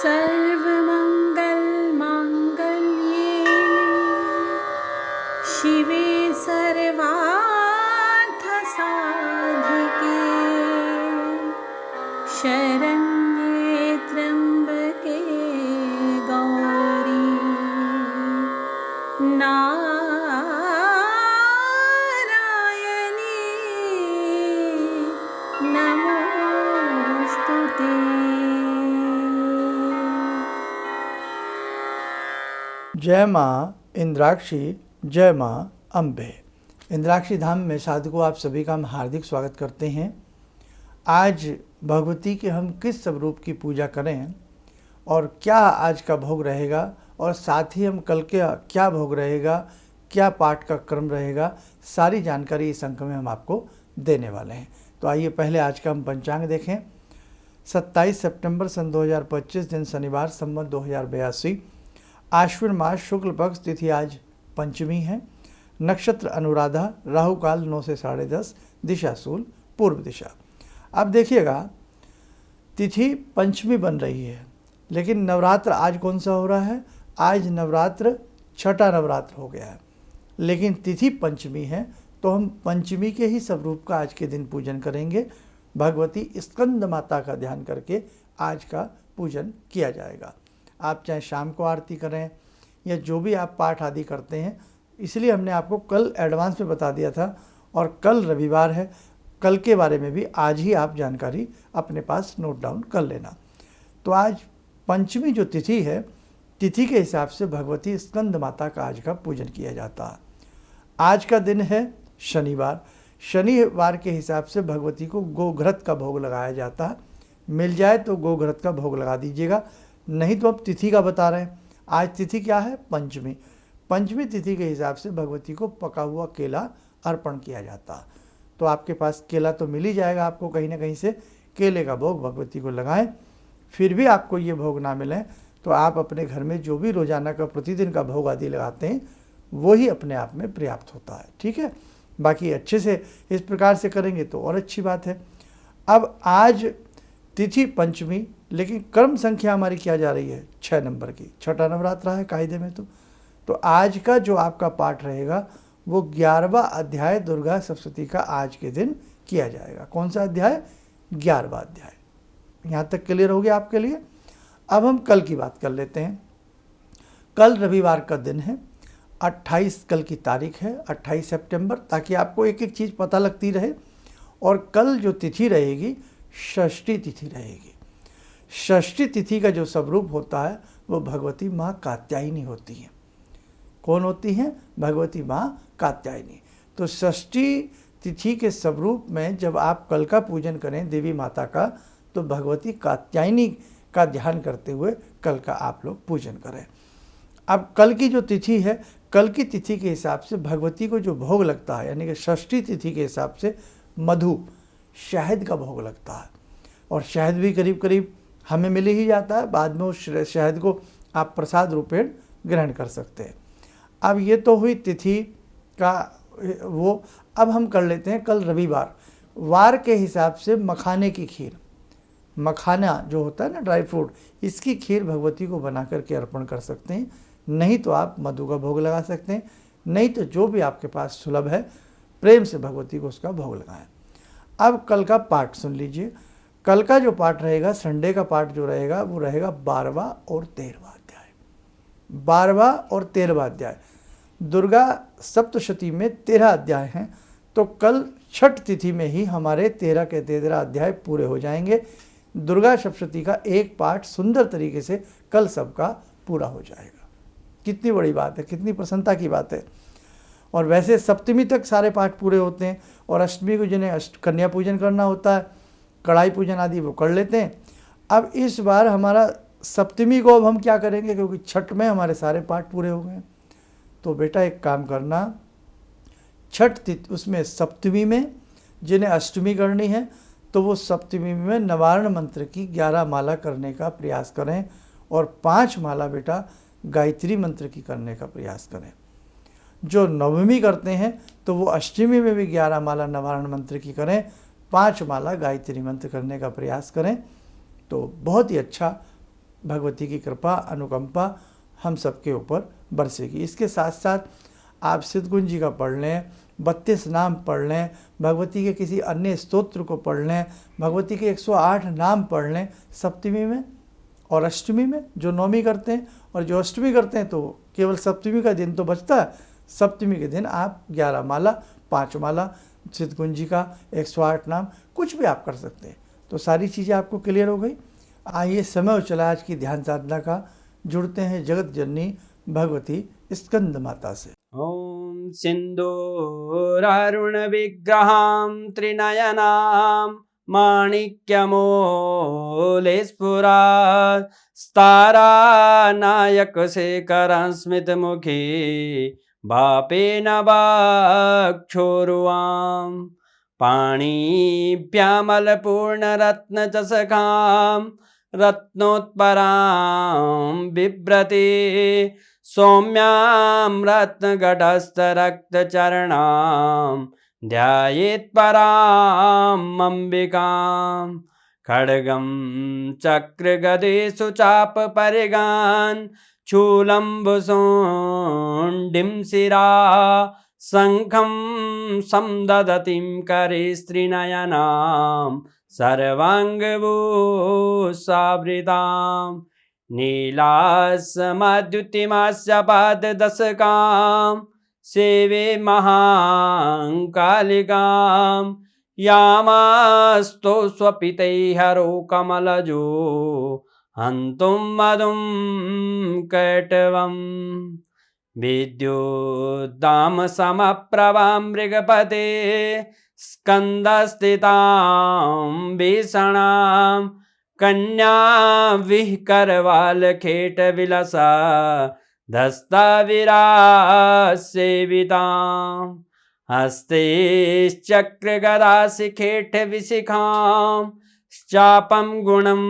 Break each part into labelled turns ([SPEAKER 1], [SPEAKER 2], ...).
[SPEAKER 1] सर्वमङ्गलमाङ्गल्ये शिवे सर्वार्थसाधिके शरण्ये त्र्यम्बके गौरी नारायणी नमोस्तुते।
[SPEAKER 2] जय माँ इंद्राक्षी, जय माँ अम्बे। इंद्राक्षी धाम में साधकों आप सभी का हम हार्दिक स्वागत करते हैं। आज भगवती के हम किस स्वरूप की पूजा करें और क्या आज का भोग रहेगा, और साथ ही हम कल के क्या भोग रहेगा, क्या पाठ का क्रम रहेगा, सारी जानकारी इस अंक में हम आपको देने वाले हैं। तो आइए पहले आज का हम पंचांग देखें। 27 सितंबर सन 2025 दिन शनिवार, संवत 2082, आश्विन मास शुक्ल पक्ष, तिथि आज पंचमी है, नक्षत्र अनुराधा, राहु काल 9 से 10:30, दिशा शूल पूर्व दिशा। अब देखिएगा, तिथि पंचमी बन रही है, लेकिन नवरात्र आज कौन सा हो रहा है? आज नवरात्र छठा नवरात्र हो गया है, लेकिन तिथि पंचमी है, तो हम पंचमी के ही स्वरूप का आज के दिन पूजन करेंगे। भगवती स्कंद माता का ध्यान करके आज का पूजन किया जाएगा। आप चाहे शाम को आरती करें या जो भी आप पाठ आदि करते हैं, इसलिए हमने आपको कल एडवांस में बता दिया था, और कल रविवार है, कल के बारे में भी आज ही आप जानकारी अपने पास नोट डाउन कर लेना। तो आज पंचमी जो तिथि है, तिथि के हिसाब से भगवती स्कंद माता का आज का पूजन किया जाता है। आज का दिन है शनिवार। शनिवार के हिसाब से भगवती को गोघृत का भोग लगाया जाता है। मिल जाए तो गोघृत का भोग लगा दीजिएगा, नहीं तो अब तिथि का बता रहे हैं। आज तिथि क्या है? पंचमी। पंचमी तिथि के हिसाब से भगवती को पका हुआ केला अर्पण किया जाता है। तो आपके पास केला तो मिल ही जाएगा आपको कहीं ना कहीं से, केले का भोग भगवती को लगाएं। फिर भी आपको ये भोग ना मिले तो आप अपने घर में जो भी रोजाना का प्रतिदिन का भोग आदि लगाते हैं, वही अपने आप में पर्याप्त होता है। ठीक है, बाकी अच्छे से इस प्रकार से करेंगे तो और अच्छी बात है। अब आज तिथि पंचमी, लेकिन कर्म संख्या हमारी क्या जा रही है? 6 नंबर की। छठा नवरात्र है कायदे में। तो आज का जो आपका पाठ रहेगा वो 11वां अध्याय दुर्गा सप्तशती का आज के दिन किया जाएगा। कौन सा अध्याय? 11वां अध्याय। यहाँ तक क्लियर हो गया आपके लिए। अब हम कल की बात कर लेते हैं। कल रविवार का दिन है, 28 कल की तारीख है, 28 सितंबर, ताकि आपको एक एक चीज़ पता लगती रहे। और कल जो तिथि रहेगी, षष्ठी तिथि रहेगी। षष्ठी तिथि का जो स्वरूप होता है वो भगवती माँ कात्यायनी होती हैं। कौन होती हैं? भगवती माँ कात्यायनी। तो षष्ठी तिथि के स्वरूप में जब आप कल का पूजन करें देवी माता का, तो भगवती कात्यायनी का ध्यान करते हुए कल का आप लोग पूजन करें। अब कल की जो तिथि है, कल की तिथि के हिसाब से भगवती को जो भोग लगता है, यानी कि षष्ठी तिथि के हिसाब से मधु, शहद का भोग लगता है। और शहद भी करीब करीब हमें मिल ही जाता है, बाद में उस शहद को आप प्रसाद रूपेण ग्रहण कर सकते हैं। अब ये तो हुई तिथि का वो। अब हम कर लेते हैं कल रविवार। वार के हिसाब से मखाने की खीर, मखाना जो होता है ना, ड्राई फ्रूट, इसकी खीर भगवती को बना करके अर्पण कर सकते हैं। नहीं तो आप मधु का भोग लगा सकते हैं, नहीं तो जो भी आपके पास सुलभ है, प्रेम से भगवती को उसका भोग लगाएं। अब कल का पाठ सुन लीजिए। कल का जो पाठ रहेगा, संडे का पाठ जो रहेगा, वो रहेगा 12वां और 13वां अध्याय। 12वां और 13वां अध्याय। दुर्गा सप्तशती में 13 अध्याय हैं, तो कल छठ तिथि में ही हमारे 13 के 13 अध्याय पूरे हो जाएंगे। दुर्गा सप्तशती का एक पाठ सुंदर तरीके से कल सबका पूरा हो जाएगा। कितनी बड़ी बात है, कितनी प्रसन्नता की बात है। और वैसे सप्तमी तक सारे पाठ पूरे होते हैं, और अष्टमी को जिन्हें कन्या पूजन करना होता है, कढ़ाई पूजन आदि, वो कर लेते हैं। अब इस बार हमारा सप्तमी को अब हम क्या करेंगे, क्योंकि छठ में हमारे सारे पाठ पूरे हो गए। तो बेटा एक काम करना, छठ तिथि उसमें सप्तमी में जिन्हें अष्टमी करनी है, तो वो सप्तमी में नवारण मंत्र की 11 माला करने का प्रयास करें, और 5 माला बेटा गायत्री मंत्र की करने का प्रयास करें। जो नवमी करते हैं तो वो अष्टमी में भी 11 माला नवारण मंत्र की करें, 5 माला गायत्री मंत्र करने का प्रयास करें, तो बहुत ही अच्छा भगवती की कृपा अनुकंपा हम सबके ऊपर बरसेगी। इसके साथ साथ आप सिद्धगुंज जी का पढ़ लें, 32 नाम पढ़ लें, भगवती के किसी अन्य स्तोत्र को पढ़ लें, भगवती के 108 नाम पढ़ लें सप्तमी में और अष्टमी में, जो नौमी करते हैं, और जो अष्टमी करते हैं तो केवल सप्तमी का दिन तो बचता है। सप्तमी के दिन आप 11 माला 5 माला सिद्धगुंज जी का 108 नाम कुछ भी आप कर सकते हैं। तो सारी चीज़ें आपको क्लियर हो गई। आइए समय हो चला आज की ध्यान साधना का। जुड़ते हैं जगत जननी भगवती स्कंद माता से।
[SPEAKER 3] ॐ सिन्दूरारुण विग्रहां त्रिनयनां माणिक्यमूले स्फुरात् स्तारानायकशेखरं स्मितमुखी बापेन वक्षोरुवां पाणिभ्यामलपूर्णरत्नचषकां रत्नोत्परां बिभ्रति सौम्यां रत्नघटस्थरक्तचरणां ध्यायेत् परां अम्बिकां खड्गं चक्रगदेषु चापपरिगान् शूलम्बुशुण्डिं शिरा शङ्खं संदधतीं करे स्त्रीनयनां सर्वाङ्गभूषावृताम् नीलासमद्युतिमास्य पाददशकां सेवे महाकालिकां यामास्तो स्वपितैहरो कमलजो हन्तुं मधुं कैटवम् विद्युद्दामसमप्रभां मृगपते स्कन्दस्थितां भीषणां कन्या विहकरवालखेटविलसा धस्ताविरासेवितां हस्तैश्चक्रगदाशिखेटविशिखां चापं गुणं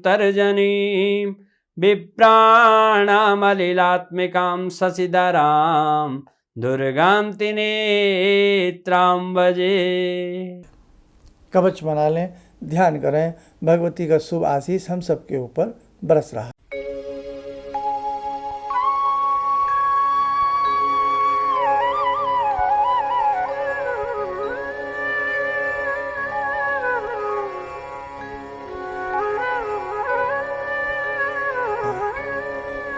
[SPEAKER 3] तर्जनीं विप्राणामलिलात्मिकां शशिधरां दुर्गां त्रिनेत्रां भजे।
[SPEAKER 2] कवच बना लें, ध्यान करें, भगवती का शुभ आशीष हम सबके ऊपर बरस रहा है।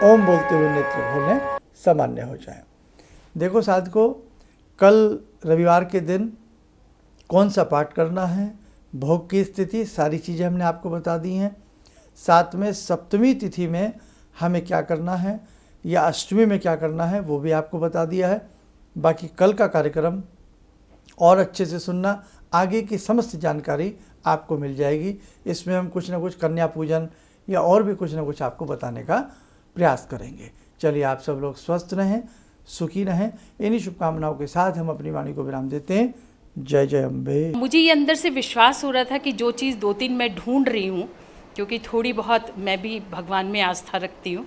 [SPEAKER 2] ओम बोलते हुए नेत्र खोलें, सामान्य हो जाए। देखो साधकों, कल रविवार के दिन कौन सा पाठ करना है, भोग की स्थिति, सारी चीज़ें हमने आपको बता दी हैं। साथ में सप्तमी तिथि में हमें क्या करना है या अष्टमी में क्या करना है वो भी आपको बता दिया है। बाकी कल का कार्यक्रम और अच्छे से सुनना, आगे की समस्त जानकारी आपको मिल जाएगी। इसमें हम कुछ ना कुछ कन्या पूजन या और भी कुछ ना कुछ आपको बताने का प्रयास करेंगे। चलिए, आप सब लोग स्वस्थ रहें, सुखी रहें। इन्हीं शुभकामनाओं के साथ हम अपनी वाणी को विराम देते हैं। जय जय अम्बे।
[SPEAKER 4] मुझे ये अंदर से विश्वास हो रहा था कि जो चीज़ 2-3 मैं ढूंढ रही हूँ, क्योंकि थोड़ी बहुत मैं भी भगवान में आस्था रखती हूँ,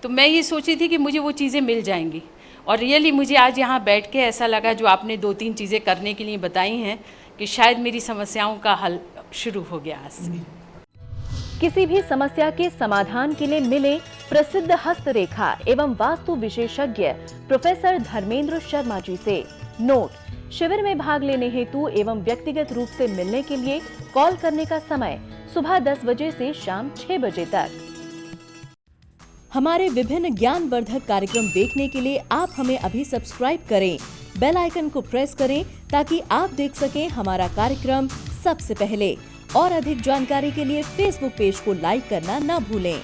[SPEAKER 4] तो मैं ये सोची थी कि मुझे वो चीज़ें मिल जाएंगी। और रियली मुझे आज यहाँ बैठ के ऐसा लगा, जो आपने 2-3 चीज़ें करने के लिए बताई हैं, कि शायद मेरी समस्याओं का हल शुरू हो गया आज से।
[SPEAKER 5] किसी भी समस्या के समाधान के लिए मिले प्रसिद्ध हस्तरेखा एवं वास्तु विशेषज्ञ प्रोफेसर धर्मेंद्र शर्मा जी से। नोट: शिविर में भाग लेने हेतु एवं व्यक्तिगत रूप से मिलने के लिए कॉल करने का समय सुबह 10 बजे से शाम 6 बजे तक। हमारे विभिन्न ज्ञानवर्धक कार्यक्रम देखने के लिए आप हमें अभी सब्सक्राइब करें, बेल आइकन को प्रेस करें ताकि आप देख सकें हमारा कार्यक्रम सबसे पहले। और अधिक जानकारी के लिए फेसबुक पेज को लाइक करना न भूलें।